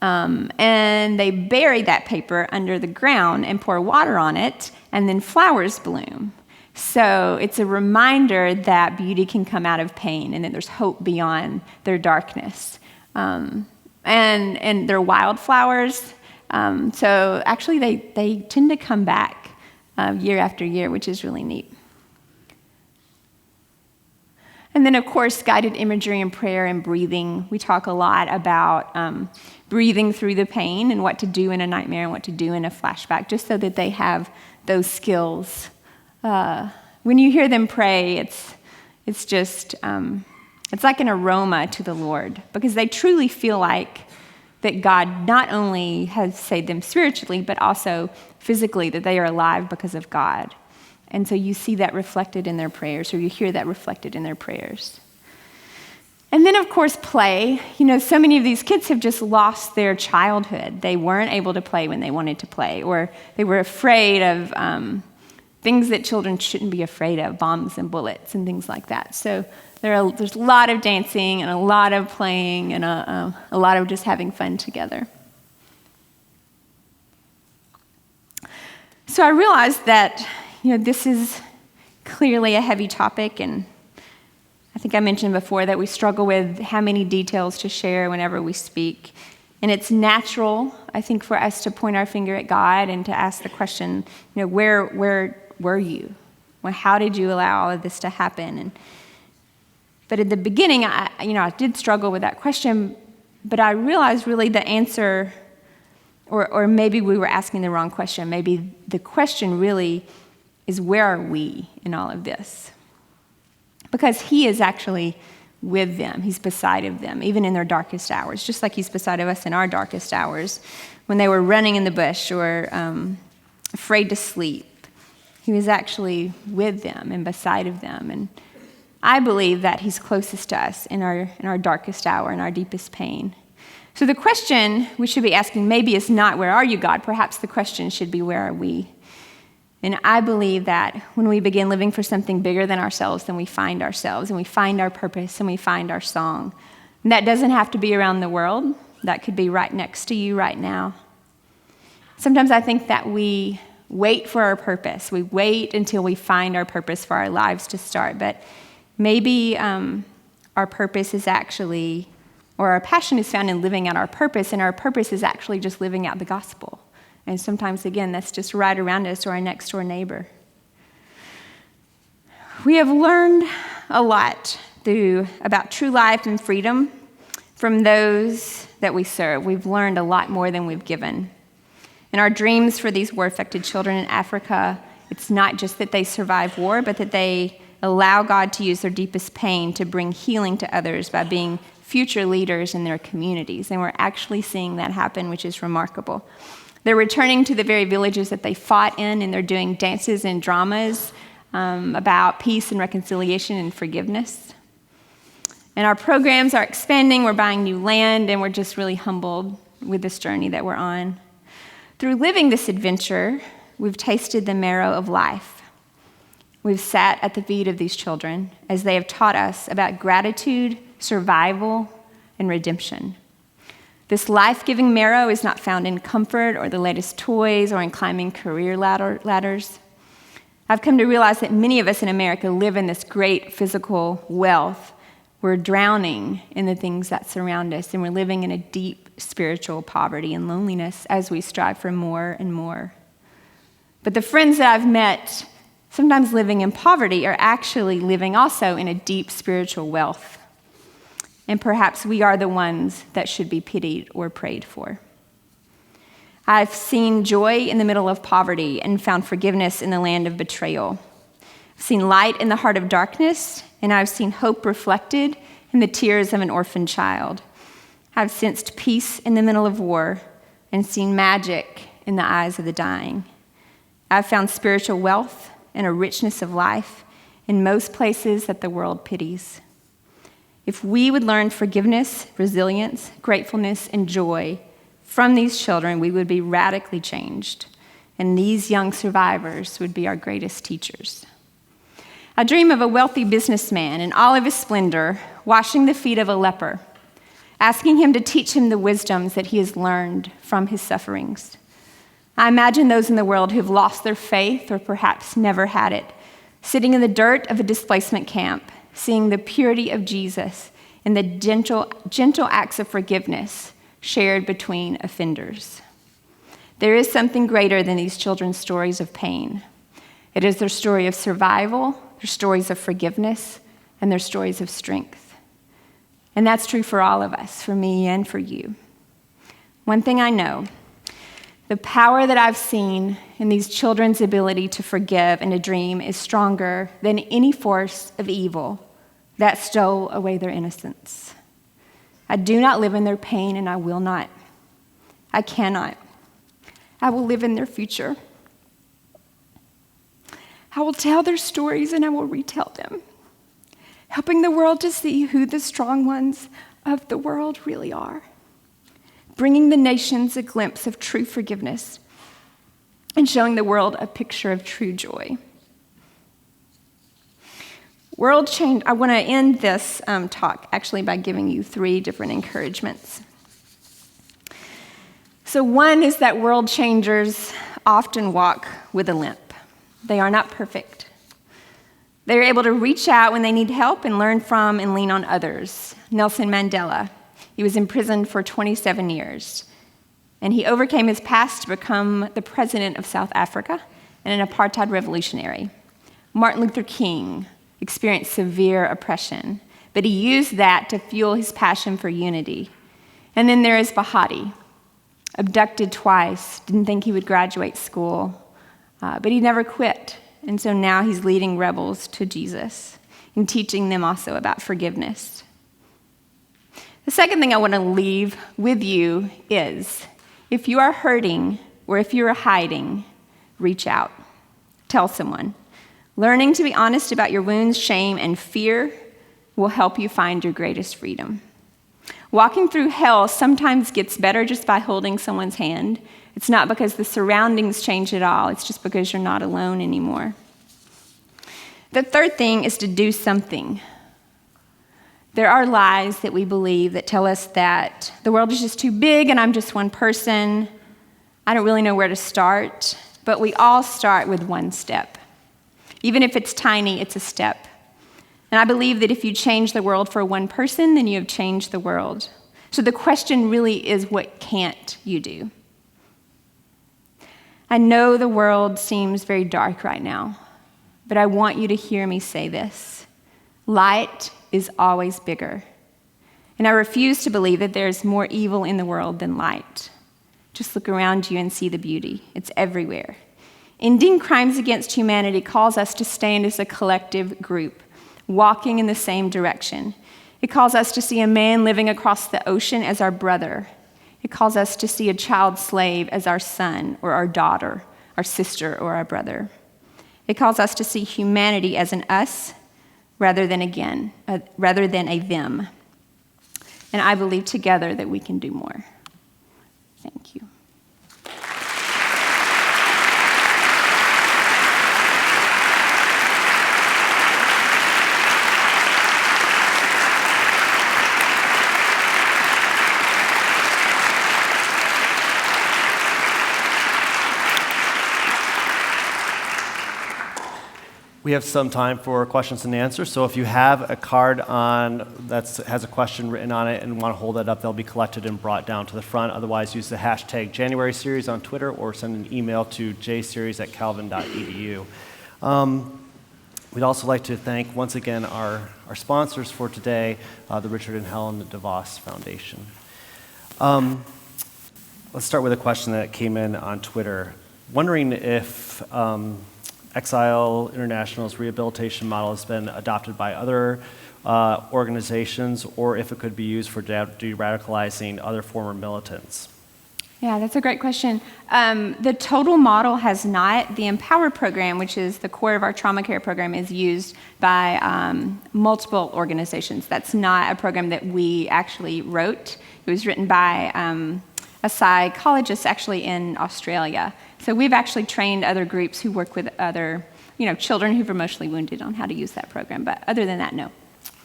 And they bury that paper under the ground and pour water on it, and then flowers bloom. So it's a reminder that beauty can come out of pain and that there's hope beyond their darkness. And they're wildflowers. So actually they tend to come back year after year, which is really neat. And then, of course, guided imagery and prayer and breathing. We talk a lot about breathing through the pain and what to do in a nightmare and what to do in a flashback, just so that they have those skills. When you hear them pray, it's just, it's like an aroma to the Lord, because they truly feel like that God not only has saved them spiritually, but also physically, that they are alive because of God. And so you see that reflected in their prayers, or you hear that reflected in their prayers. And then, of course, play. You know, so many of these kids have just lost their childhood. They weren't able to play when they wanted to play, or they were afraid of things that children shouldn't be afraid of, bombs and bullets and things like that. So there's a lot of dancing and a lot of playing and a lot of just having fun together. So I realized that, this is clearly a heavy topic, and I think I mentioned before that we struggle with how many details to share whenever we speak. And it's natural, I think, for us to point our finger at God and to ask the question, where were you? Well, how did you allow all of this to happen? But at the beginning, I did struggle with that question, but I realized really the answer, or maybe we were asking the wrong question. Maybe the question really is, where are we in all of this? Because he is actually with them. He's beside of them, even in their darkest hours, just like he's beside of us in our darkest hours, when they were running in the bush or afraid to sleep. He was actually with them and beside of them. And I believe that he's closest to us in our darkest hour, in our deepest pain. So the question we should be asking maybe is not, where are you, God? Perhaps the question should be, where are we? And I believe that when we begin living for something bigger than ourselves, then we find ourselves, and we find our purpose, and we find our song. And that doesn't have to be around the world. That could be right next to you right now. Sometimes I think that we wait for our purpose. We wait until we find our purpose for our lives to start. But maybe our purpose is actually, or our passion is found in living out our purpose, and our purpose is actually just living out the gospel. And sometimes, again, that's just right around us or our next door neighbor. We have learned a lot about true life and freedom from those that we serve. We've learned a lot more than we've given. And our dreams for these war-affected children in Africa, it's not just that they survive war, but that they allow God to use their deepest pain to bring healing to others by being future leaders in their communities. And we're actually seeing that happen, which is remarkable. They're returning to the very villages that they fought in, and they're doing dances and dramas about peace and reconciliation and forgiveness. And our programs are expanding. We're buying new land, and we're just really humbled with this journey that we're on. Through living this adventure, we've tasted the marrow of life. We've sat at the feet of these children as they have taught us about gratitude, survival, and redemption. This life-giving marrow is not found in comfort or the latest toys or in climbing career ladders. I've come to realize that many of us in America live in this great physical wealth. We're drowning in the things that surround us, and we're living in a deep spiritual poverty and loneliness as we strive for more and more. But the friends that I've met, sometimes living in poverty, are actually living also in a deep spiritual wealth. And perhaps we are the ones that should be pitied or prayed for. I've seen joy in the middle of poverty and found forgiveness in the land of betrayal. I've seen light in the heart of darkness, and I've seen hope reflected in the tears of an orphaned child. I've sensed peace in the middle of war and seen magic in the eyes of the dying. I've found spiritual wealth and a richness of life in most places that the world pities. If we would learn forgiveness, resilience, gratefulness, and joy from these children, we would be radically changed, and these young survivors would be our greatest teachers. I dream of a wealthy businessman in all of his splendor, washing the feet of a leper, asking him to teach him the wisdoms that he has learned from his sufferings. I imagine those in the world who've lost their faith or perhaps never had it, sitting in the dirt of a displacement camp, seeing the purity of Jesus and the gentle acts of forgiveness shared between offenders. There is something greater than these children's stories of pain. It is their story of survival, their stories of forgiveness, and their stories of strength. And that's true for all of us, for me and for you. One thing I know, the power that I've seen in these children's ability to forgive and to dream is stronger than any force of evil that stole away their innocence. I do not live in their pain, and I will not. I cannot. I will live in their future. I will tell their stories, and I will retell them, helping the world to see who the strong ones of the world really are, bringing the nations a glimpse of true forgiveness, and showing the world a picture of true joy. World change. I want to end this talk actually by giving you 3 different encouragements. So one is that world changers often walk with a limp. They are not perfect. They're able to reach out when they need help and learn from and lean on others. Nelson Mandela, he was imprisoned for 27 years, and he overcame his past to become the president of South Africa and an apartheid revolutionary. Martin Luther King experienced severe oppression, but he used that to fuel his passion for unity. And then there is Bahati, abducted twice, didn't think he would graduate school, but he never quit. And so now he's leading rebels to Jesus and teaching them also about forgiveness. The second thing I want to leave with you is, if you are hurting or if you are hiding, reach out. Tell someone. Learning to be honest about your wounds, shame, and fear will help you find your greatest freedom. Walking through hell sometimes gets better just by holding someone's hand. It's not because the surroundings change at all. It's just because you're not alone anymore. The third thing is to do something. There are lies that we believe that tell us that the world is just too big and I'm just one person. I don't really know where to start. but we all start with one step. Even if it's tiny, it's a step. And I believe that if you change the world for one person, then you have changed the world. So the question really is, what can't you do? I know the world seems very dark right now, but I want you to hear me say this. Light is always bigger. And I refuse to believe that there's more evil in the world than light. Just look around you and see the beauty. It's everywhere. Ending crimes against humanity calls us to stand as a collective group, walking in the same direction. It calls us to see a man living across the ocean as our brother. It calls us to see a child slave as our son or our daughter, our sister or our brother. It calls us to see humanity as an us rather than a them. And I believe together that we can do more. Thank you. We have some time for questions and answers, so if you have a card on that has a question written on it and want to hold that up, they'll be collected and brought down to the front. Otherwise, use the hashtag January Series on Twitter or send an email to jseries@calvin.edu. We'd also like to thank, once again, our sponsors for today, the Richard and Helen DeVos Foundation. Let's start with a question that came in on Twitter. Wondering if Exile International's rehabilitation model has been adopted by other organizations, or if it could be used for de-radicalizing other former militants. Yeah, that's a great question. The total model has not. The Empower program, which is the core of our trauma care program, is used by multiple organizations. That's not a program that we actually wrote. It was written by a psychologist actually in Australia. So we've actually trained other groups who work with other, children who are emotionally wounded on how to use that program. But other than that, no.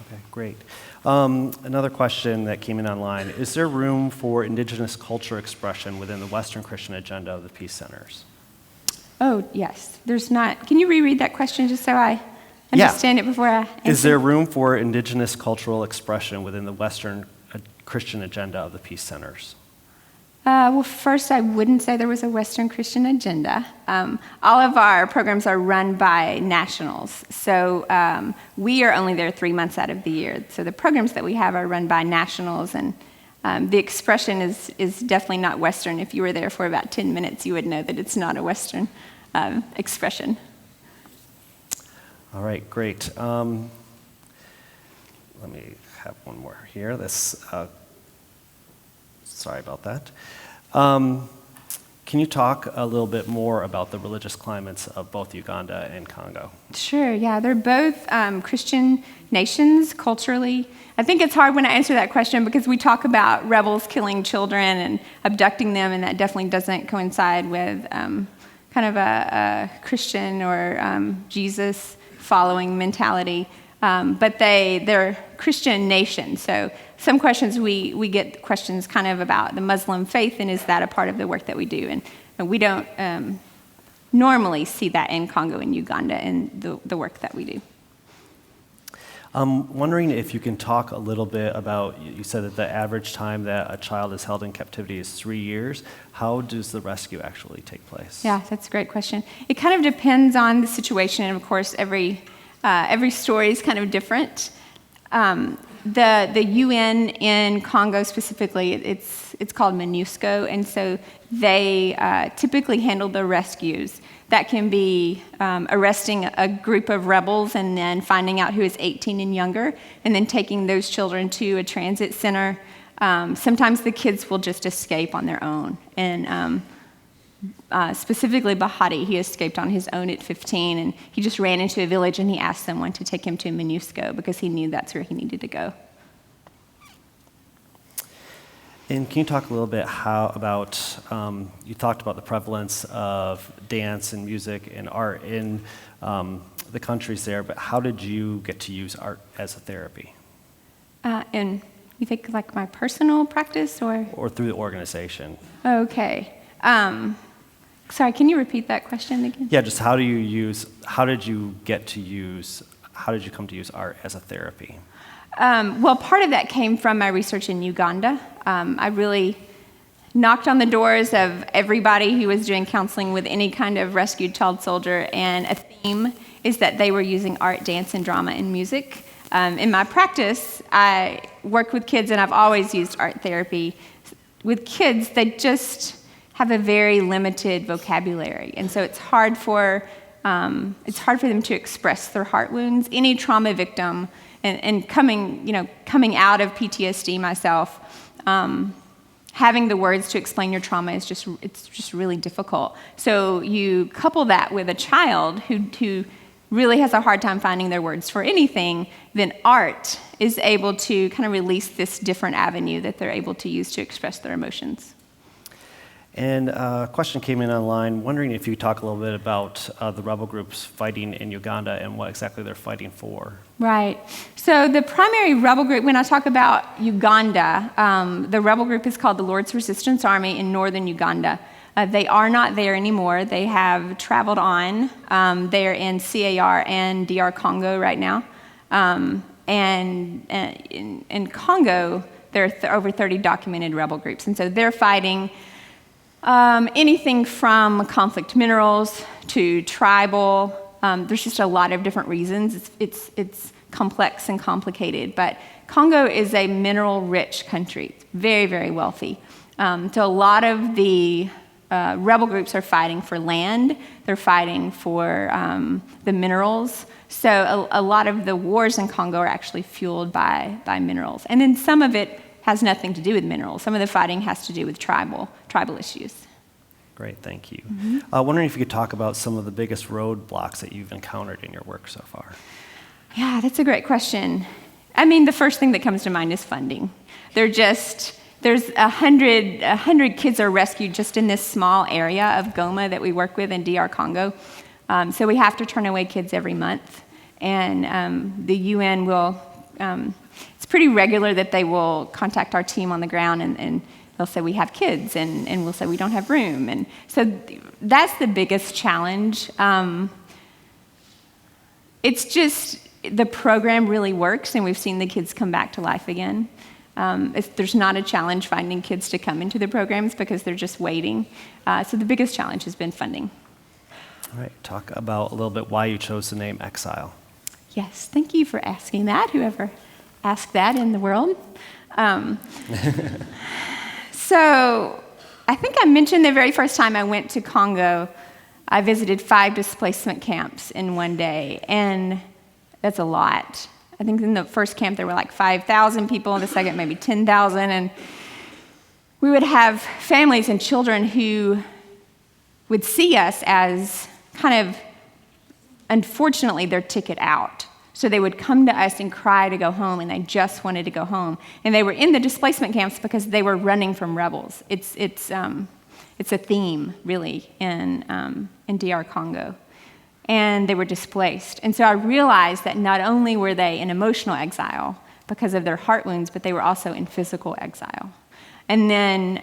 Okay, great. Another question that came in online. Is there room for Indigenous culture expression within the Western Christian agenda of the Peace Centers? Oh, yes. There's not. Can you reread that question just so I understand it before I answer? Is there room for Indigenous cultural expression within the Western Christian agenda of the Peace Centers? Well, first, I wouldn't say there was a Western Christian agenda. All of our programs are run by nationals, so we are only there 3 months out of the year. So the programs that we have are run by nationals, and the expression is definitely not Western. If you were there for about 10 minutes, you would know that it's not a Western expression. All right, great. Let me have one more here. Sorry about that. Can you talk a little bit more about the religious climates of both Uganda and Congo? Sure, yeah. They're both Christian nations culturally. I think it's hard when I answer that question because we talk about rebels killing children and abducting them, and that definitely doesn't coincide with kind of a Christian or Jesus-following mentality. But they're Christian nations, so some questions we get questions kind of about the Muslim faith, and is that a part of the work that we do? And we don't normally see that in Congo and Uganda in the work that we do. I'm wondering if you can talk a little bit about, you said that the average time that a child is held in captivity is 3 years. How does the rescue actually take place? Yeah, that's a great question. It kind of depends on the situation, and of course every story is kind of different. The UN in Congo specifically, it's called MONUSCO, and so they typically handle the rescues. That can be arresting a group of rebels and then finding out who is 18 and younger, and then taking those children to a transit center. Sometimes the kids will just escape on their own, and specifically Bahati, he escaped on his own at 15, and he just ran into a village and he asked someone to take him to MONUSCO because he knew that's where he needed to go. And can you talk a little bit about, you talked about the prevalence of dance and music and art in the countries there, but how did you get to use art as a therapy? And you think like my personal practice or? Or through the organization? Okay. Sorry, can you repeat that question again? Yeah, just how did you come to use art as a therapy? Well, part of that came from my research in Uganda. I really knocked on the doors of everybody who was doing counseling with any kind of rescued child soldier, and a theme is that they were using art, dance, and drama and music. In my practice, I work with kids, and I've always used art therapy. With kids, they just have a very limited vocabulary, and so it's hard for them to express their heart wounds. Any trauma victim, and coming out of PTSD myself, having the words to explain your trauma is just really difficult. So you couple that with a child who really has a hard time finding their words for anything, then art is able to kind of release this different avenue that they're able to use to express their emotions. And a question came in online, wondering if you could talk a little bit about the rebel groups fighting in Uganda and what exactly they're fighting for. Right. So the primary rebel group, when I talk about Uganda, the rebel group is called the Lord's Resistance Army in northern Uganda. They are not there anymore. They have traveled on. They're in CAR and DR Congo right now. And in Congo, there are over 30 documented rebel groups. And so they're fighting anything from conflict minerals to tribal. There's just a lot of different reasons. It's complex and complicated. But Congo is a mineral-rich country. It's very, very wealthy. So a lot of the rebel groups are fighting for land. They're fighting for the minerals. So a lot of the wars in Congo are actually fueled by minerals. And then some of it has nothing to do with minerals. Some of the fighting has to do with tribal issues. Great, thank you. Mm-hmm. Wondering if you could talk about some of the biggest roadblocks that you've encountered in your work so far. Yeah, that's a great question. I mean, the first thing that comes to mind is funding. There's 100 kids are rescued just in this small area of Goma that we work with in DR Congo. So we have to turn away kids every month. And the UN will, it's pretty regular that they will contact our team on the ground and they'll say we have kids, and we'll say we don't have room. And so that's the biggest challenge. It's just the program really works, and we've seen the kids come back to life again. There's not a challenge finding kids to come into the programs because they're just waiting. So the biggest challenge has been funding. All right, talk about a little bit why you chose the name Exile. Yes, thank you for asking that, whoever asked that in the world. So I think I mentioned the very first time I went to Congo, I visited 5 displacement camps in one day, and that's a lot. I think in the first camp there were like 5,000 people, in the second maybe 10,000, and we would have families and children who would see us as kind of, unfortunately, their ticket out. So they would come to us and cry to go home, and they just wanted to go home. And they were in the displacement camps because they were running from rebels. It's a theme, really, in DR Congo. And they were displaced. And so I realized that not only were they in emotional exile because of their heart wounds, but they were also in physical exile. And then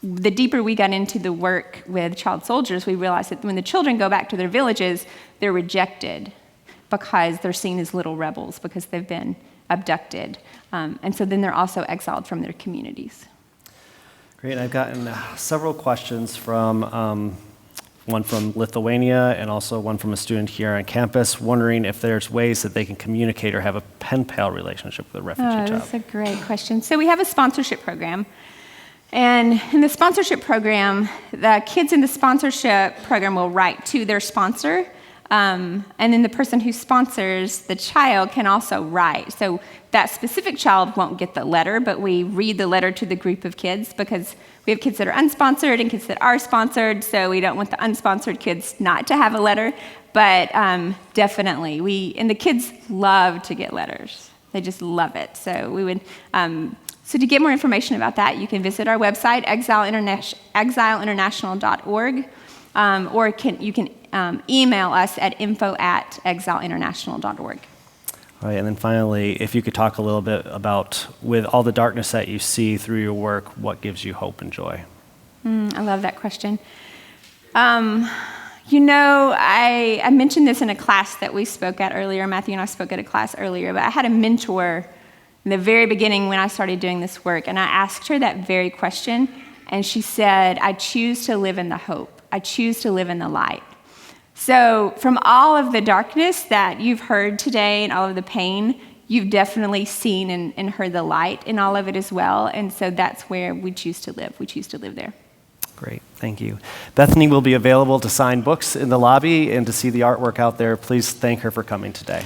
the deeper we got into the work with child soldiers, we realized that when the children go back to their villages, they're rejected because they're seen as little rebels, because they've been abducted. And so then they're also exiled from their communities. Great. I've gotten several questions from one from Lithuania and also one from a student here on campus, wondering if there's ways that they can communicate or have a pen pal relationship with a refugee child. That's a great question. So we have a sponsorship program. And in the sponsorship program, the kids in the sponsorship program will write to their sponsor. And then the person who sponsors the child can also write. So that specific child won't get the letter, but we read the letter to the group of kids because we have kids that are unsponsored and kids that are sponsored, so we don't want the unsponsored kids not to have a letter. But definitely, and the kids love to get letters. They just love it. So we would. So to get more information about that, you can visit our website, exileinternational.org, or you can email us at info@exileinternational.org. All right, and then finally, if you could talk a little bit about, with all the darkness that you see through your work, what gives you hope and joy? I love that question. I mentioned this in a class that we spoke at earlier. Matthew and I spoke at a class earlier, but I had a mentor in the very beginning when I started doing this work, and I asked her that very question, and she said, I choose to live in the hope. I choose to live in the light. So from all of the darkness that you've heard today and all of the pain, you've definitely seen and heard the light in all of it as well, and so that's where we choose to live. We choose to live there. Great, thank you. Bethany will be available to sign books in the lobby and to see the artwork out there. Please thank her for coming today.